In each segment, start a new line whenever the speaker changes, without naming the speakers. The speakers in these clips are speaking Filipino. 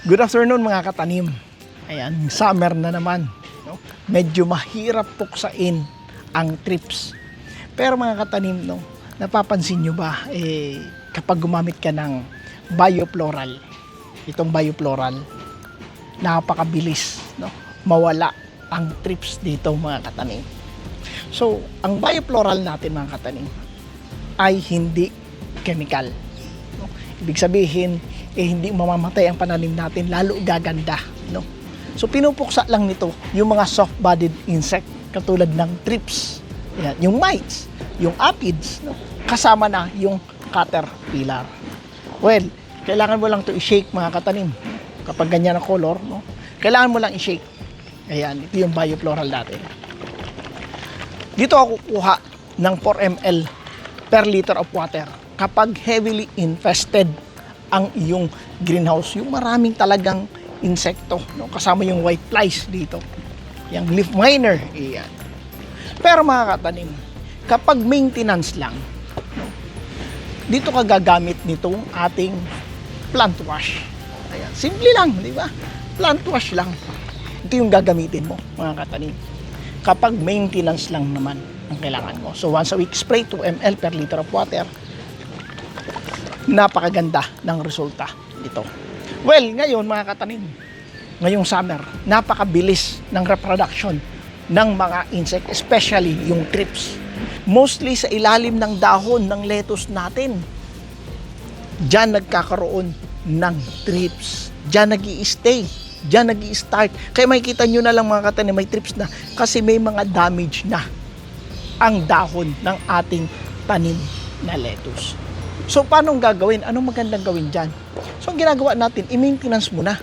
Good afternoon mga katanim. Ayan, summer na naman. No? Medyo mahirap puksain ang trips. Pero mga katanim, no, napapansin nyo ba, kapag gumamit ka ng biofloral, itong biofloral, napakabilis, no, mawala ang trips dito mga katanim. So, ang biofloral natin mga katanim ay hindi chemical. No? Ibig sabihin, hindi mamamatay ang pananim natin, lalo gaganda. No? So, pinupuksa lang nito yung mga soft-bodied insect katulad ng thrips, yan, yung mites, yung aphids, no? Kasama na yung caterpillar. Well, kailangan mo lang to i-shake mga katanim. Kapag ganyan ang color, no? Kailangan mo lang i-shake. Ayan, ito yung biofloral natin. Dito ako kukuha ng 4 ml per liter of water kapag heavily infested ang iyong greenhouse, yung maraming talagang insekto, no? Kasama yung white flies dito, yung leaf miner, iyan. Pero mga katanim, kapag maintenance lang, no? Dito ka gagamit nitong ating plant wash. Ayan, simple lang, di ba? Plant wash lang. Ito yung gagamitin mo mga katanim kapag maintenance lang naman ang kailangan mo. So once a week spray, 2 ml per liter of water. Napakaganda ng resulta dito. Well, ngayon mga katanim, ngayong summer, napakabilis ng reproduction ng mga insect, especially yung thrips. Mostly sa ilalim ng dahon ng lettuce natin. Diyan nagkakaroon ng thrips. Diyan nag-i-stay. Diyan nag-i-start. Kaya makikita nyo na lang mga katanim, may thrips na kasi may mga damage na ang dahon ng ating tanim na lettuce. So, paano gagawin? Anong magandang gawin dyan? So, ang ginagawa natin, i-maintenance muna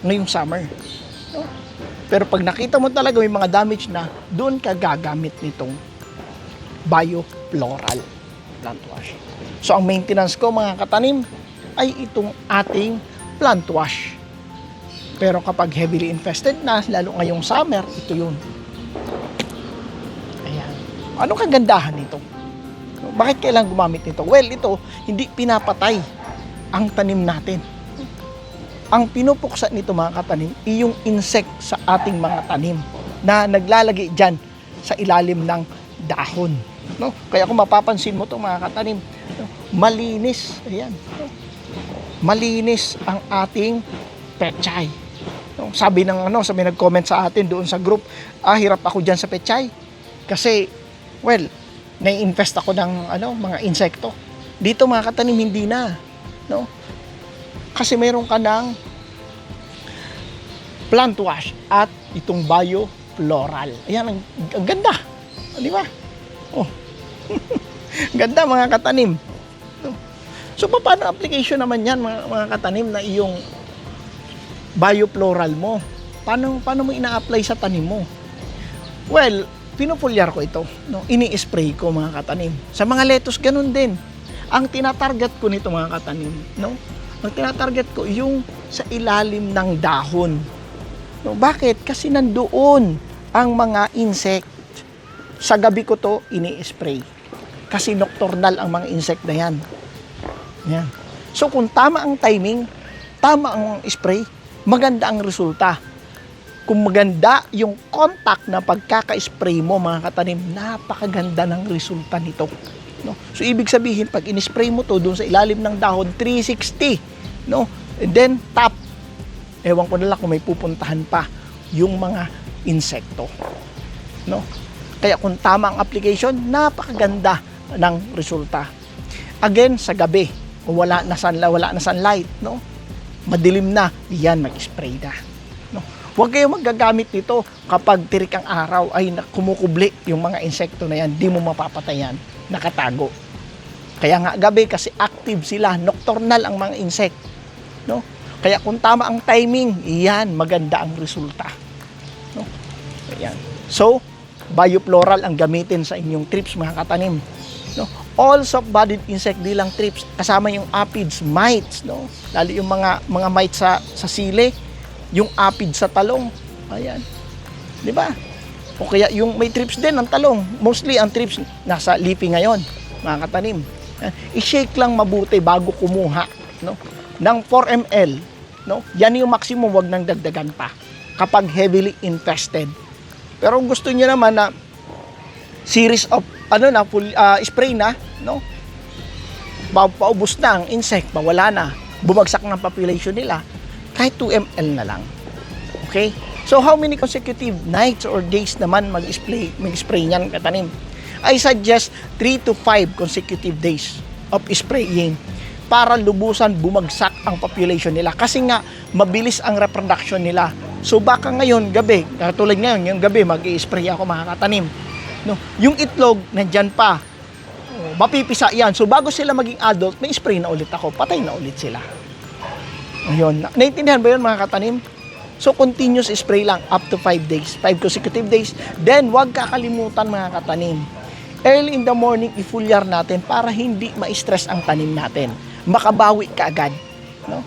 ngayong summer. No? Pero pag nakita mo talaga may mga damage na, doon ka gagamit nitong biofloral plant wash. So, ang maintenance ko mga katanim ay itong ating plant wash. Pero kapag heavily infested na, lalo ngayong summer, ito yun. Ayan. Anong kagandahan nito? Bakit kailangan gumamit nito? Well, ito, hindi pinapatay ang tanim natin. Ang pinupuksa nito mga katanim, yung insect sa ating mga tanim na naglalagay dyan sa ilalim ng dahon. No? Kaya kung mapapansin mo ito mga katanim, malinis. Ayan. Malinis ang ating pechay. No? Sabi nag-comment sa atin doon sa group, hirap ako dyan sa pechay. Kasi, well, nai-infest ako ng mga insekto. Dito mga katanim hindi na, no? Kasi meron ka ng plant wash at itong biofloral. Ayan, ang ganda. Di ba? Oh. Ganda mga katanim. So paano application naman yan mga katanim na iyong biofloral mo? Paano mo ina-apply sa tanim mo? Well, pinupulyar ko ito, no? Ini-spray ko mga katanim. Sa mga lettuce ganun din. Ang tinatarget ko nito mga katanim, no? Ang tinatarget ko yung sa ilalim ng dahon. No? Bakit? Kasi nandoon ang mga insect. Sa gabi ko to ini-spray. Kasi nocturnal ang mga insect na yan. Yan. So kung tama ang timing, tama ang spray, maganda ang resulta. Kung maganda yung contact na pagkaka-spray mo mga katanim, napakaganda ng resulta nito. No? So ibig sabihin, pag in-spray mo to doon sa ilalim ng dahon, 360, no? And then top. Ewan ko na lang kung may pupuntahan pa yung mga insekto. No? Kaya kung tama ang application, napakaganda ng resulta. Again, sa gabi, kung wala na sunlight, no? Madilim na, yan, mag-spray na. Huwag kayong magagamit nito kapag tirik ang araw ay kumukubli yung mga insekto na yan, di mo mapapatayan, nakatago. Kaya nga gabi kasi active sila, nocturnal ang mga insect. No? Kaya kung tama ang timing, iyan, maganda ang resulta. No? Ayan. So, biofloral ang gamitin sa inyong thrips mga katanim. No? All soft-bodied insect, di lang thrips, kasama yung aphids, mites, no? Lalo yung mga mites sa sili, yung aphid sa talong. Ayan. 'Di ba? O kaya yung may thrips din ng talong. Mostly ang thrips nasa leafy ngayon, mga katanim. I-shake lang mabuti bago kumuha, no? Ng 4 ml no? Yan yung maximum, wag nang dagdagan pa kapag heavily infested. Pero kung gusto niyo naman na series of full spray na, no? Paubos na ang insect, mawala na, bumagsak ng population nila, kahit 2 ml na lang. Okay? So how many consecutive nights or days naman mag-spray niyan katanim? I suggest 3 to 5 consecutive days of spraying para lubusan bumagsak ang population nila. Kasi nga, mabilis ang reproduction nila. So baka ngayon, gabi, katulad ngayon, yung gabi, mag-i-spray ako mga katanim. No? Yung itlog, nandyan pa. Mapipisa yan. So bago sila maging adult, may spray na ulit ako. Patay na ulit sila. Ayun. Naintindihan ba yun mga katanim? So, continuous spray lang up to 5 days, 5 consecutive days. Then, huwag kakalimutan mga katanim. Early in the morning, i-foliar natin para hindi ma-stress ang tanim natin. Makabawi ka agad. No?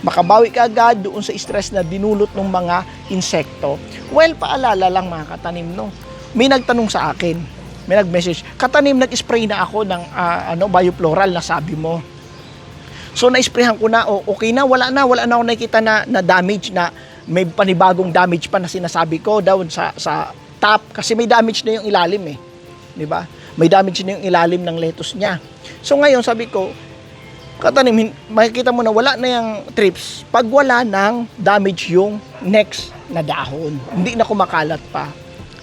Makabawi ka agad doon sa stress na dinulot ng mga insekto. Well, paalala lang mga katanim, no? May nagtanong sa akin, may nag-message, katanim, nag-spray na ako ng biofloral na sabi mo. So, na-sprayhan ko na, okay na, wala na ako nakikita na damage na, may panibagong damage pa na sinasabi ko down sa top, kasi may damage na yung ilalim eh. Di ba? May damage na yung ilalim ng lettuce niya. So, ngayon, sabi ko, katanim, makikita mo na wala na yung trips pag wala nang damage yung next na dahon. Hindi na kumakalat pa.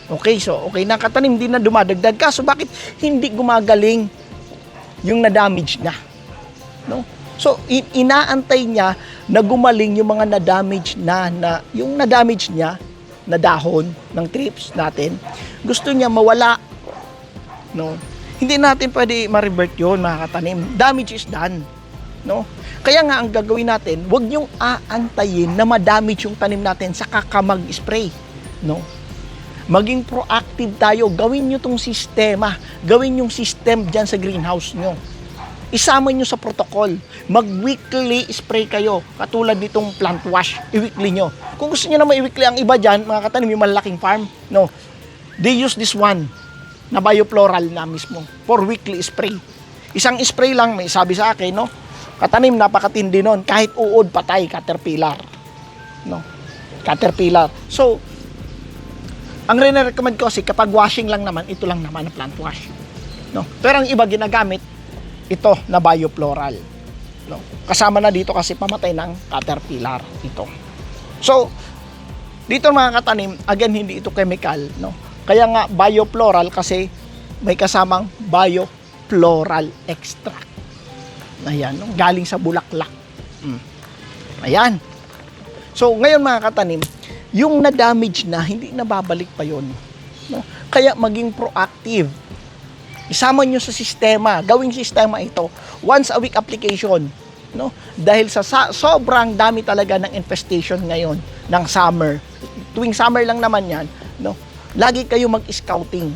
Okay, so, okay na, katanim, hindi na dumadagdag. Kaso, bakit hindi gumagaling yung na-damage na? No? So, inaantay niya na gumaling yung mga na-damage yung na-damage niya na dahon ng trips natin. Gusto niya mawala. No? Hindi natin pwede ma-revert yun, mga katanim. Damage is done. No? Kaya nga, ang gagawin natin, huwag niyong aantayin na ma-damage yung tanim natin sa mag-spray. No? Maging proactive tayo. Gawin niyo tong sistema. Gawin yung system dyan sa greenhouse niyo. Isama nyo sa protocol. Mag-weekly spray kayo. Katulad nitong plant wash. I-weekly nyo. Kung gusto nyo na i-weekly ang iba dyan, mga katanim, yung malaking farm, no. They use this one na biofloral na mismo for weekly spray. Isang spray lang, may sabi sa akin, no. Katanim, napakatindi nun. Kahit uod, patay, caterpillar. No. Caterpillar. So, ang recommend ko kasi kapag washing lang naman, ito lang naman na plant wash. No. Pero ang iba ginagamit, ito na biofloral. No? Kasama na dito kasi pamatay ng caterpillar ito. So, dito mga katanim, again, hindi ito chemical. No? Kaya nga biofloral kasi may kasamang biofloral extract. Ayan, no? Galing sa bulaklak. Ayan. So, ngayon mga katanim, yung na-damage na, hindi nababalik pa yun. No? Kaya maging proactive. Isama nyo sa sistema, gawing sistema ito. Once a week application, no? Dahil sa sobrang dami talaga ng infestation ngayon ng summer. Tuwing summer lang naman 'yan, no? Lagi kayo mag-scouting,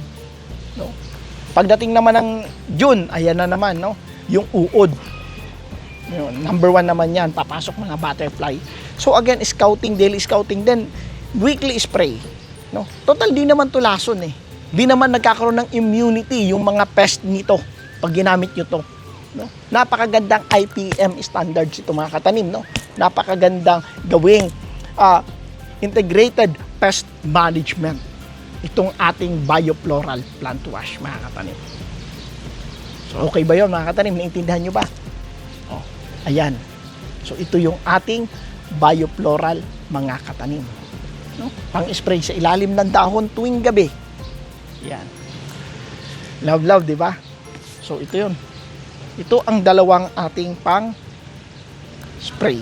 no? Pagdating naman ng June, ayan na naman, no? Yung uod. Yun, number 1 naman 'yan, papasok mga butterfly. So again, scouting, daily scouting, then weekly spray, no? Total di naman to lason eh. Di naman nagkakaroon ng immunity yung mga pest nito pag ginamit nyo to. No? Napakagandang IPM standards ito mga katanim. No? Napakagandang gawing integrated pest management. Itong ating biofloral plant wash mga katanim. So okay ba yun mga katanim? Naintindihan nyo ba? Oh, ayan. So ito yung ating biofloral mga katanim. No? Pang-spray sa ilalim ng dahon tuwing gabi. Yan. Love, di ba? So, ito yun. Ito ang dalawang ating pang spray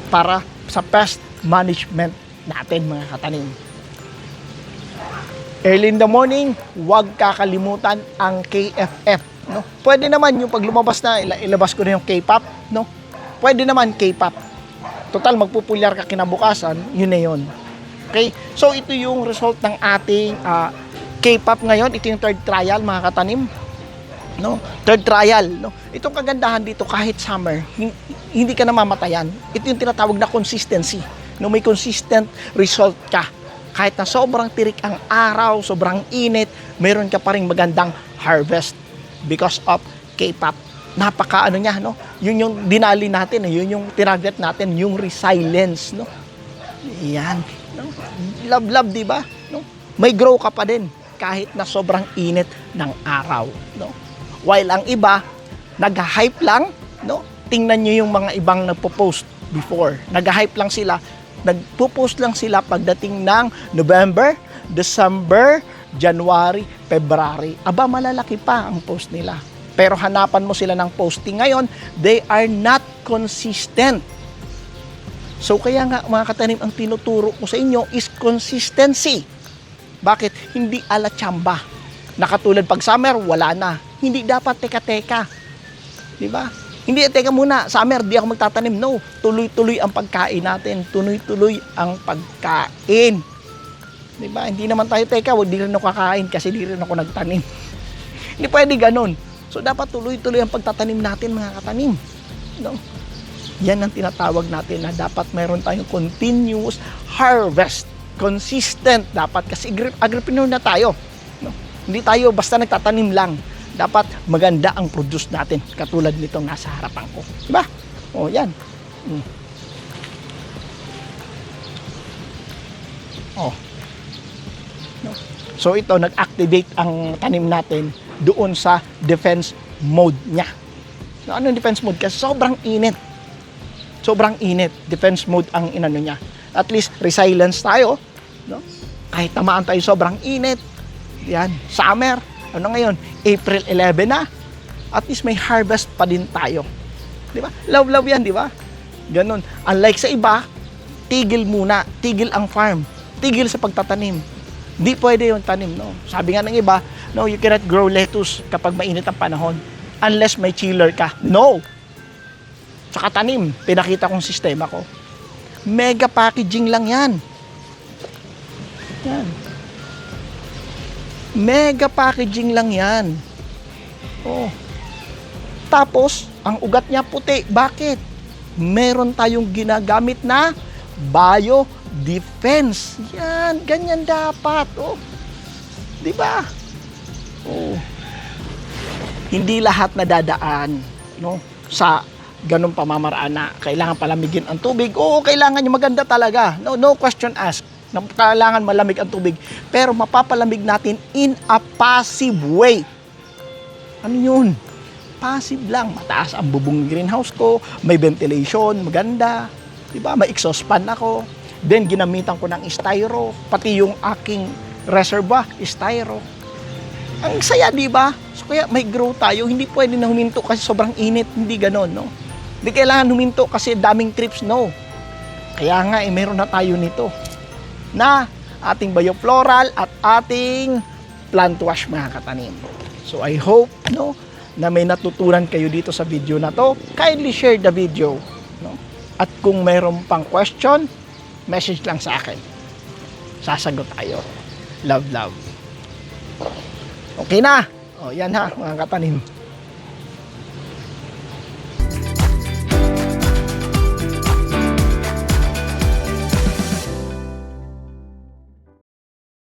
para sa pest management natin, mga katanim. Early in the morning, huwag kakalimutan ang KFF. No? Pwede naman yung pag lumabas na, ilabas ko na yung K-pop. No? Pwede naman K-pop. Total, magpupulyar ka kinabukasan, yun na yun. Okay? So, ito yung result ng ating K-pop ngayon. Ito yung third trial, mga katanim. No? Third trial. No? Itong kagandahan dito, kahit summer, hindi ka namamatayan. Ito yung tinatawag na consistency. No? May consistent result ka. Kahit na sobrang tirik ang araw, sobrang init, meron ka pa rin magandang harvest because of K-pop napaka ano niya, no? Yun yung dinali natin, yun yung tinarget natin, yung resilience, no? Yan, no? Love, di ba? No? May grow ka pa din kahit na sobrang init ng araw, no? While ang iba nag-hype lang, no? Tingnan niyo yung mga ibang nagpo-post before. Nag-hype lang sila, nagpo-post lang sila pagdating ng November, December, January, February. Aba, malalaki pa ang post nila. Pero hanapan mo sila ng posting ngayon, they are not consistent. So kaya nga mga katanim, ang tinuturo ko sa inyo is consistency. Bakit? Hindi ala tsamba. Nakatulad pag summer, wala na. Hindi dapat teka-teka. Di ba? Hindi, teka muna, summer, di ako magtatanim. No, tuloy-tuloy ang pagkain natin. Tuloy-tuloy ang pagkain. Di ba? Hindi naman tayo, teka, hindi rin ako kakain kasi di rin ako nagtanim. Hindi pwede ganun. So, dapat tuloy-tuloy ang pagtatanim natin, mga katanim. No? Yan ang tinatawag natin na dapat mayroon tayong continuous harvest. Consistent dapat kasi agripreneur na tayo. No? Hindi tayo basta nagtatanim lang. Dapat maganda ang produce natin. Katulad nitong nasa harapan ko. Diba? O, yan. Oh. No? So, ito, nag-activate ang tanim natin doon sa defense mode niya. No, ano yung defense mode? Kasi sobrang init. Sobrang init. Defense mode ang inano niya. At least, resilience tayo. No? Kahit tamaan tayo sobrang init. Yan. Summer. Ano ngayon? April 11 na. At least may harvest pa din tayo. Di ba? Love yan, di ba? Ganun. Unlike sa iba, tigil muna. Tigil ang farm. Tigil sa pagtatanim. Di pwede yung tanim, no? Sabi nga ng iba, no, you cannot grow lettuce kapag mainit ang panahon unless may chiller ka. No! Saka tanim, pinakita kong sistema ko. Mega packaging lang yan. Yan. Mega packaging lang yan. Oh. Tapos, ang ugat niya puti. Bakit? Meron tayong ginagamit na bio-defense. Yan, ganyan dapat. Oh. Di ba? Oh. Hindi lahat nadadaan, no, sa ganung pamamaraan na kailangan palamigin ang tubig. Oo, kailangan niya maganda talaga. No question asked. Kailangan malamig ang tubig. Pero mapapalamig natin in a passive way. Ano yun? Passive lang. Mataas ang bubong greenhouse ko. May ventilation. Maganda. Diba? May exhaust fan ako. Then, ginamitan ko ng styro. Pati yung aking reservoir, styro. Ang saya, diba? So, kaya may grow tayo. Hindi pwede na huminto kasi sobrang init. Hindi ganon, no? Hindi kailangan huminto kasi daming trips, no? Kaya nga, meron na tayo nito na ating biofloral at ating plant wash, mga katanim. So I hope, no, na may natutunan kayo dito sa video na to. Kindly share the video, no? At kung mayroon pang question, message lang sa akin. Sasagot tayo. Love. Okay na. O, yan ha, mga katanim.